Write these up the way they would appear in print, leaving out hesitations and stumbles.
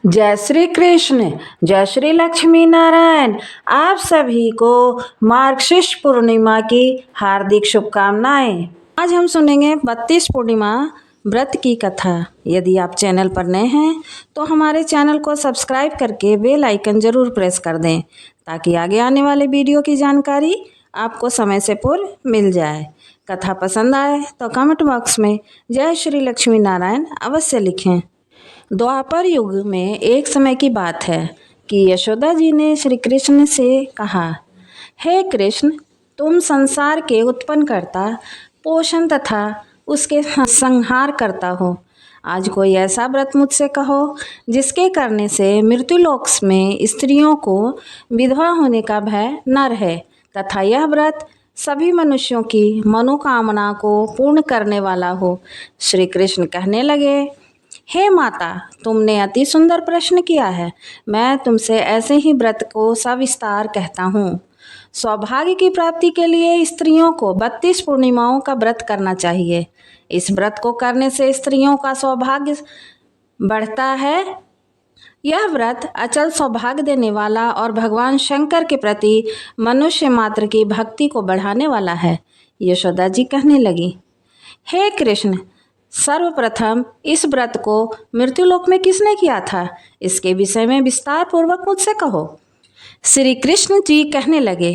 जय श्री कृष्ण। जय श्री लक्ष्मी नारायण। आप सभी को मार्गशीर्ष पूर्णिमा की हार्दिक शुभकामनाएं। आज हम सुनेंगे 32 पूर्णिमा व्रत की कथा। यदि आप चैनल पर नए हैं तो हमारे चैनल को सब्सक्राइब करके बेल आइकन जरूर प्रेस कर दें ताकि आगे आने वाले वीडियो की जानकारी आपको समय से पूर्व मिल जाए। कथा पसंद आए तो कमेंट बॉक्स में जय श्री लक्ष्मी नारायण अवश्य लिखें। द्वापर युग में एक समय की बात है कि यशोदा जी ने श्री कृष्ण से कहा, हे कृष्ण, तुम संसार के उत्पन्न करता, पोषण तथा उसके संहार करता हो। आज कोई ऐसा व्रत मुझसे कहो जिसके करने से मृत्युलोक में स्त्रियों को विधवा होने का भय न रहे तथा यह व्रत सभी मनुष्यों की मनोकामना को पूर्ण करने वाला हो। श्री कृष्ण कहने लगे, हे माता, तुमने अति सुंदर प्रश्न किया है। मैं तुमसे ऐसे ही व्रत को सविस्तार कहता हूँ। सौभाग्य की प्राप्ति के लिए स्त्रियों को 32 पूर्णिमाओं का व्रत करना चाहिए। इस व्रत को करने से स्त्रियों का सौभाग्य बढ़ता है। यह व्रत अचल सौभाग्य देने वाला और भगवान शंकर के प्रति मनुष्य मात्र की भक्ति को बढ़ाने वाला है। यशोदा जी कहने लगी, हे कृष्ण, सर्वप्रथम इस व्रत को मृत्युलोक में किसने किया था, इसके विषय में विस्तार पूर्वक मुझसे कहो। श्री कृष्ण जी कहने लगे,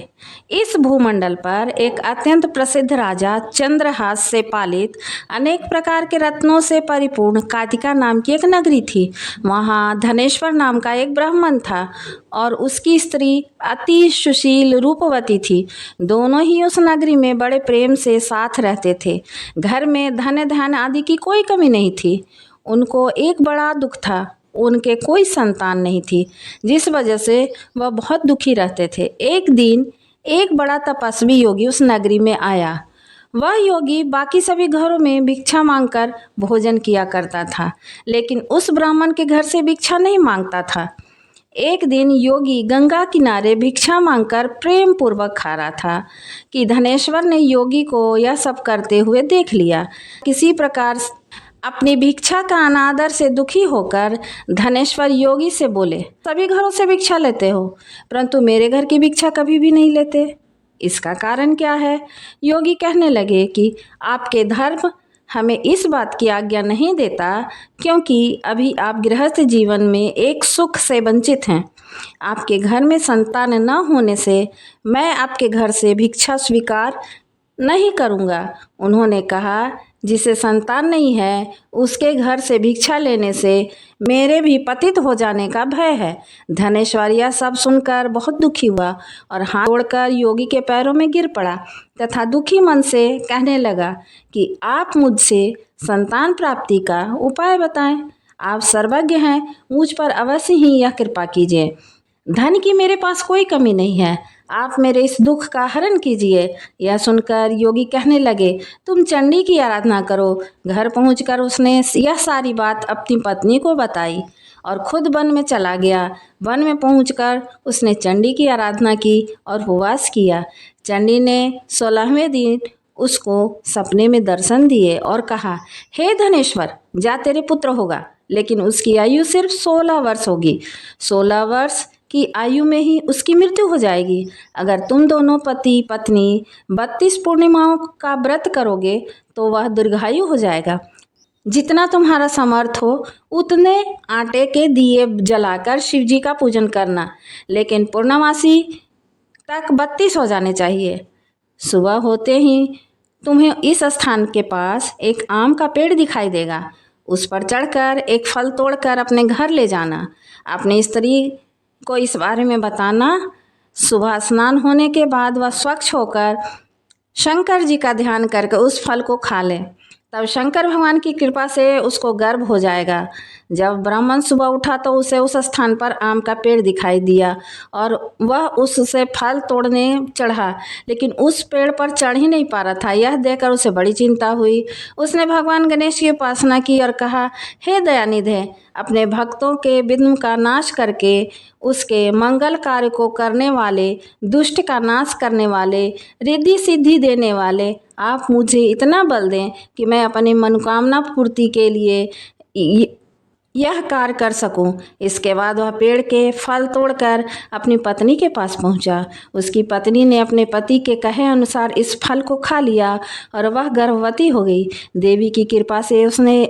इस भूमंडल पर एक अत्यंत प्रसिद्ध राजा चंद्रहास से पालित अनेक प्रकार के रत्नों से परिपूर्ण कातिका नाम की एक नगरी थी। वहाँ धनेश्वर नाम का एक ब्राह्मण था और उसकी स्त्री अति सुशील रूपवती थी। दोनों ही उस नगरी में बड़े प्रेम से साथ रहते थे। घर में धन धान्य आदि की कोई कमी नहीं थी। उनको एक बड़ा दुख था, उनके कोई संतान नहीं थी, जिस वजह से वह बहुत दुखी रहते थे। एक दिन एक बड़ा तपस्वी योगी उस नगरी में आया। वह योगी बाकी सभी घरों में भिक्षा मांगकर भोजन किया करता था, लेकिन उस ब्राह्मण के घर से भिक्षा नहीं मांगता था। एक दिन योगी गंगा किनारे भिक्षा मांगकर प्रेम पूर्वक खा रहा था कि धनेश्वर ने योगी को यह सब करते हुए देख लिया। किसी प्रकार अपनी भिक्षा का अनादर से दुखी होकर धनेश्वर योगी से बोले, सभी घरों से भिक्षा लेते हो परंतु मेरे घर की भिक्षा कभी भी नहीं लेते, इसका कारण क्या है? योगी कहने लगे कि आपके धर्म हमें इस बात की आज्ञा नहीं देता, क्योंकि अभी आप गृहस्थ जीवन में एक सुख से वंचित हैं। आपके घर में संतान न होने से मैं आपके घर से भिक्षा स्वीकार नहीं करूँगा। उन्होंने कहा, जिसे संतान नहीं है उसके घर से भिक्षा लेने से मेरे भी पतित हो जाने का भय है। धनेश्वर यह सब सुनकर बहुत दुखी हुआ और हाथ जोड़कर योगी के पैरों में गिर पड़ा तथा दुखी मन से कहने लगा कि आप मुझसे संतान प्राप्ति का उपाय बताएं। आप सर्वज्ञ हैं, मुझ पर अवश्य ही यह कृपा कीजिए। धन की मेरे पास कोई कमी नहीं है, आप मेरे इस दुख का हरण कीजिए। यह सुनकर योगी कहने लगे, तुम चंडी की आराधना करो। घर पहुंचकर उसने यह सारी बात अपनी पत्नी को बताई और खुद वन में चला गया। वन में पहुंचकर उसने चंडी की आराधना की और उपवास किया। चंडी ने 16वें दिन उसको सपने में दर्शन दिए और कहा, हे धनेश्वर, जा तेरे पुत्र होगा, लेकिन उसकी आयु सिर्फ 16 वर्ष होगी। 16 वर्ष की आयु में ही उसकी मृत्यु हो जाएगी। अगर तुम दोनों पति पत्नी 32 पूर्णिमाओं का व्रत करोगे तो वह दीर्घायु हो जाएगा। जितना तुम्हारा समर्थ हो उतने आटे के दिए जलाकर शिव जी का पूजन करना, लेकिन पूर्णमासी तक 32 हो जाने चाहिए। सुबह होते ही तुम्हें इस स्थान के पास एक आम का पेड़ दिखाई देगा। उस पर चढ़कर एक फल तोड़कर अपने घर ले जाना। अपनी स्त्री को इस बारे में बताना। सुबह स्नान होने के बाद वह स्वच्छ होकर शंकर जी का ध्यान करके उस फल को खा ले, तब शंकर भगवान की कृपा से उसको गर्भ हो जाएगा। जब ब्राह्मण सुबह उठा तो उसे उस स्थान पर आम का पेड़ दिखाई दिया और वह उससे फल तोड़ने चढ़ा, लेकिन उस पेड़ पर चढ़ ही नहीं पा रहा था। यह देखकर उसे बड़ी चिंता हुई। उसने भगवान गणेश की उपासना की और कहा, हे दयानिधे, अपने भक्तों के विघ्न का नाश करके उसके मंगल कार्य को करने वाले, दुष्ट का नाश करने वाले, रिद्धि सिद्धि देने वाले, आप मुझे इतना बल दें कि मैं अपनी मनोकामना पूर्ति के लिए यह कार्य कर सकूं। इसके बाद वह पेड़ के फल तोड़कर अपनी पत्नी के पास पहुंचा। उसकी पत्नी ने अपने पति के कहे अनुसार इस फल को खा लिया और वह गर्भवती हो गई। देवी की कृपा से उसने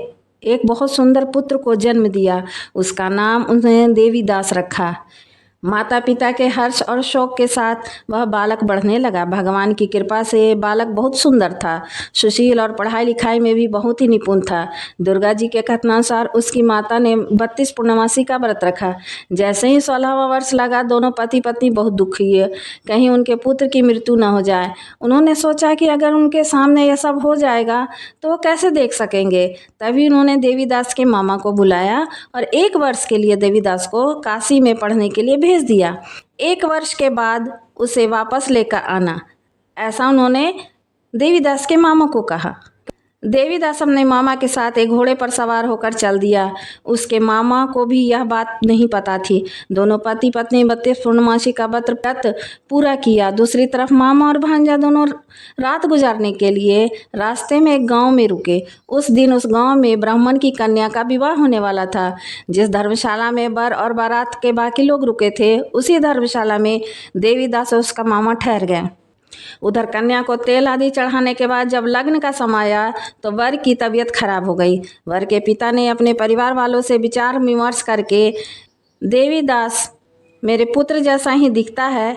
एक बहुत सुंदर पुत्र को जन्म दिया। उसका नाम उसने देवीदास रखा। माता पिता के हर्ष और शौक के साथ वह बालक बढ़ने लगा। भगवान की कृपा से बालक बहुत सुंदर था, सुशील और पढ़ाई लिखाई में भी बहुत ही निपुण था। दुर्गा जी के कथनानुसार उसकी माता ने 32 पूर्णमासी का व्रत रखा। जैसे ही 16वां वर्ष लगा, दोनों पति पत्नी बहुत दुखी है, कहीं उनके पुत्र की मृत्यु न हो जाए। उन्होंने सोचा कि अगर उनके सामने यह सब हो जाएगा तो वो कैसे देख सकेंगे। तभी उन्होंने देवीदास के मामा को बुलाया और 1 वर्ष के लिए देवीदास को काशी में पढ़ने के लिए भेज दिया। 1 वर्ष के बाद उसे वापस लेकर आना, ऐसा उन्होंने देवीदास के मामा को कहा। देवीदास अपने मामा के साथ एक घोड़े पर सवार होकर चल दिया। उसके मामा को भी यह बात नहीं पता थी। दोनों पति पत्नी 32 पूर्णमासी का व्रत पूरा किया। दूसरी तरफ मामा और भांजा दोनों रात गुजारने के लिए रास्ते में एक गांव में रुके। उस दिन उस गांव में ब्राह्मण की कन्या का विवाह होने वाला था। जिस धर्मशाला में वर और बारात के बाकी लोग रुके थे, उसी धर्मशाला में देवीदास और उसका मामा ठहर गए। उधर कन्या को तेल आदि चढ़ाने के बाद जब लग्न का समय आया तो वर की तबीयत खराब हो गई। वर के पिता ने अपने परिवार वालों से विचार विमर्श करके, देवीदास मेरे पुत्र जैसा ही दिखता है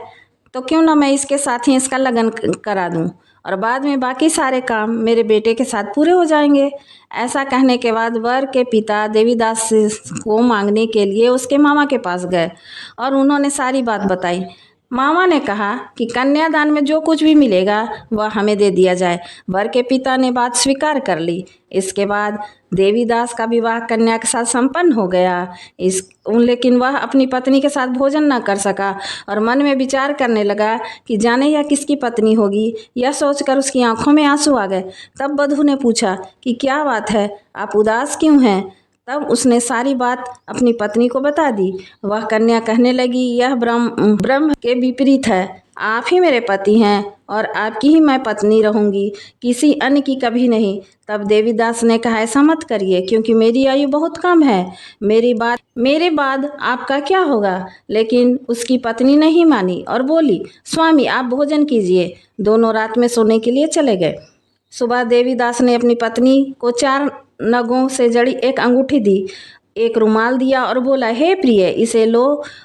तो क्यों ना मैं इसके साथ ही इसका लगन करा दूं और बाद में बाकी सारे काम मेरे बेटे के साथ पूरे हो जाएंगे। ऐसा कहने के बाद वर के पिता देवीदास को मांगने के लिए उसके मामा के पास गए और उन्होंने सारी बात बताई। मामा ने कहा कि कन्यादान में जो कुछ भी मिलेगा वह हमें दे दिया जाए। वर के पिता ने बात स्वीकार कर ली। इसके बाद देवीदास का विवाह कन्या के साथ संपन्न हो गया। लेकिन वह अपनी पत्नी के साथ भोजन न कर सका और मन में विचार करने लगा कि जाने यह किसकी पत्नी होगी। यह सोचकर उसकी आंखों में आंसू आ गए। तब वधू ने पूछा कि क्या बात है, आप उदास क्यों हैं। तब उसने सारी बात अपनी पत्नी को बता दी। वह कन्या कहने लगी, यह ब्रह्म के विपरीत है। आप ही मेरे पति हैं और आपकी ही मैं पत्नी रहूंगी, किसी अन्य की कभी नहीं। तब देवीदास ने कहा, ऐसा मत करिए क्योंकि मेरी आयु बहुत कम है। मेरे बाद आपका क्या होगा। लेकिन उसकी पत्नी नहीं मानी और बोली, स्वामी आप भोजन कीजिए। दोनों रात में सोने के लिए चले गए। सुबह देवीदास ने अपनी पत्नी को 4 नगों से जड़ी एक अंगूठी दी, एक रुमाल दिया और बोला, हे प्रिय, इसे लो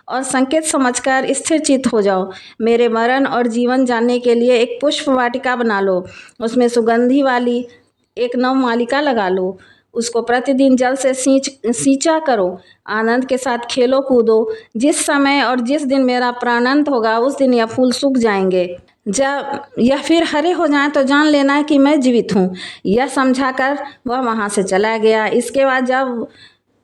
और संकेत समझकर स्थिर चित्त हो जाओ। मेरे मरण और जीवन जानने के लिए एक पुष्प वाटिका बना लो। उसमें सुगंधी वाली एक नवमालिका लगा लो। उसको प्रतिदिन जल से सींचा करो। आनंद के साथ खेलो कूदो। जिस समय और जिस दिन मेरा प्राणांत होगा उस दिन यह फूल सूख जाएंगे। जब यह फिर हरे हो जाएं तो जान लेना है कि मैं जीवित हूँ। यह समझाकर वह वहाँ से चला गया। इसके बाद जब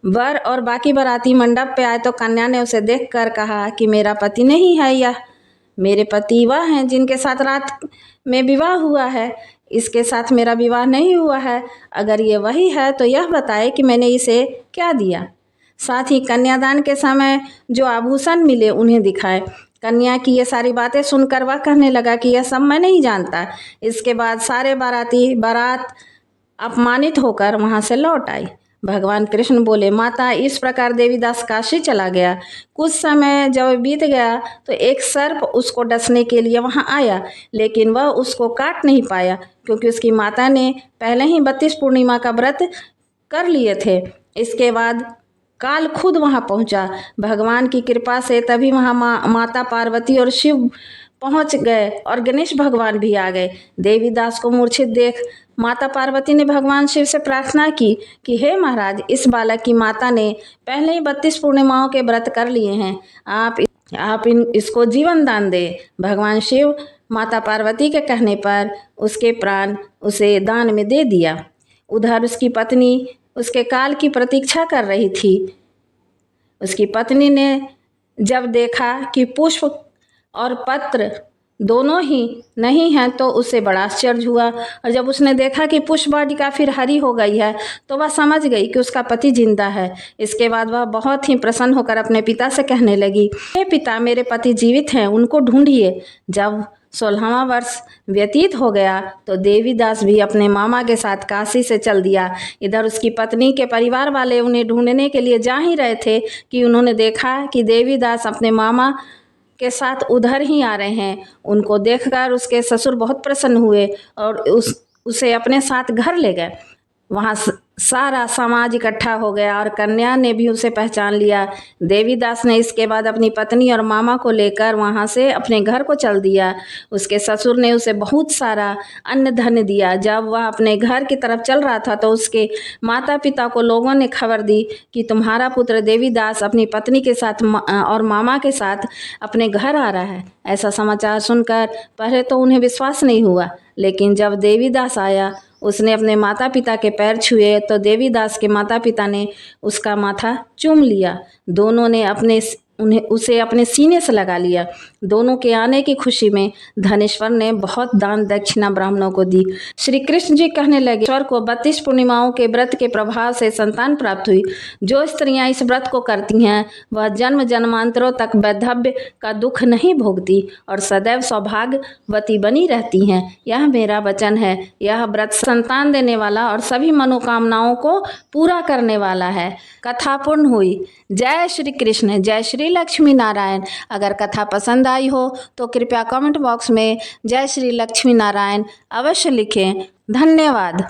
वर और बाकी बाराती मंडप पे आए तो कन्या ने उसे देखकर कहा कि मेरा पति नहीं है, यह मेरे पति वह हैं जिनके साथ रात में विवाह हुआ है। इसके साथ मेरा विवाह नहीं हुआ है। अगर ये वही है तो यह बताए कि मैंने इसे क्या दिया। साथ ही कन्यादान के समय जो आभूषण मिले उन्हें दिखाए। कन्या की ये सारी बातें सुनकर वह कहने लगा कि यह सब मैं नहीं जानता। इसके बाद सारे बारात अपमानित होकर वहाँ से लौट आई। भगवान कृष्ण बोले, माता इस प्रकार देवीदास काशी चला गया। कुछ समय जब बीत गया तो एक सर्प उसको डसने के लिए वहाँ आया, लेकिन वह उसको काट नहीं पाया क्योंकि उसकी माता ने पहले ही 32 पूर्णिमा का व्रत कर लिए थे। इसके बाद काल खुद वहाँ पहुँचा। भगवान की कृपा से तभी वहाँ माता पार्वती और शिव पहुँच गए और गणेश भगवान भी आ गए। देवीदास को मूर्छित देख माता पार्वती ने भगवान शिव से प्रार्थना की कि हे महाराज, इस बालक की माता ने पहले ही 32 पूर्णिमाओं के व्रत कर लिए हैं, आप इसको जीवन दान दे। भगवान शिव माता पार्वती के कहने पर उसके प्राण उसे दान में दे दिया। उधर उसकी पत्नी उसके काल की प्रतीक्षा कर रही थी। उसकी पत्नी ने जब देखा कि पुष्प और पत्र दोनों ही नहीं हैं तो उसे बड़ा आश्चर्य हुआ। और जब उसने देखा कि पुष्प वाटिका फिर हरी हो गई है तो वह समझ गई कि उसका पति जिंदा है। इसके बाद वह बहुत ही प्रसन्न होकर अपने पिता से कहने लगी, हे पिता, मेरे पति जीवित हैं, उनको ढूंढिए। जब 16वां वर्ष व्यतीत हो गया तो देवीदास भी अपने मामा के साथ काशी से चल दिया। इधर उसकी पत्नी के परिवार वाले उन्हें ढूंढने के लिए जा ही रहे थे कि उन्होंने देखा कि देवीदास अपने मामा के साथ उधर ही आ रहे हैं। उनको देखकर उसके ससुर बहुत प्रसन्न हुए और उसे अपने साथ घर ले गए। वहाँ सारा समाज इकट्ठा हो गया और कन्या ने भी उसे पहचान लिया। देवीदास ने इसके बाद अपनी पत्नी और मामा को लेकर वहाँ से अपने घर को चल दिया। उसके ससुर ने उसे बहुत सारा अन्न धन दिया। जब वह अपने घर की तरफ चल रहा था तो उसके माता पिता को लोगों ने खबर दी कि तुम्हारा पुत्र देवीदास अपनी पत्नी के साथ और मामा के साथ अपने घर आ रहा है। ऐसा समाचार सुनकर पहले तो उन्हें विश्वास नहीं हुआ, लेकिन जब देवीदास आया उसने अपने माता पिता के पैर छुए तो देवीदास के माता पिता ने उसका माथा चूम लिया। दोनों ने उसे अपने सीने से लगा लिया। दोनों के आने की खुशी में धनेश्वर ने बहुत दान दक्षिणा ब्राह्मणों को दी। श्री कृष्ण जी कहने लगे, ईश्वर को 32 पूर्णिमाओं के व्रत के प्रभाव से संतान प्राप्त हुई। जो स्त्रियां इस व्रत को करती हैं वह जन्म जन्मांतरों तक वैधव्य का दुख नहीं भोगती और सदैव सौभाग्यवती बनी रहती हैं। यह मेरा वचन है। यह व्रत संतान देने वाला और सभी मनोकामनाओं को पूरा करने वाला है। कथा पूर्ण हुई। जय श्री कृष्ण, जय श्री लक्ष्मी नारायण। अगर कथा पसंद आई हो तो कृपया कमेंट बॉक्स में जय श्री लक्ष्मी नारायण अवश्य लिखें। धन्यवाद।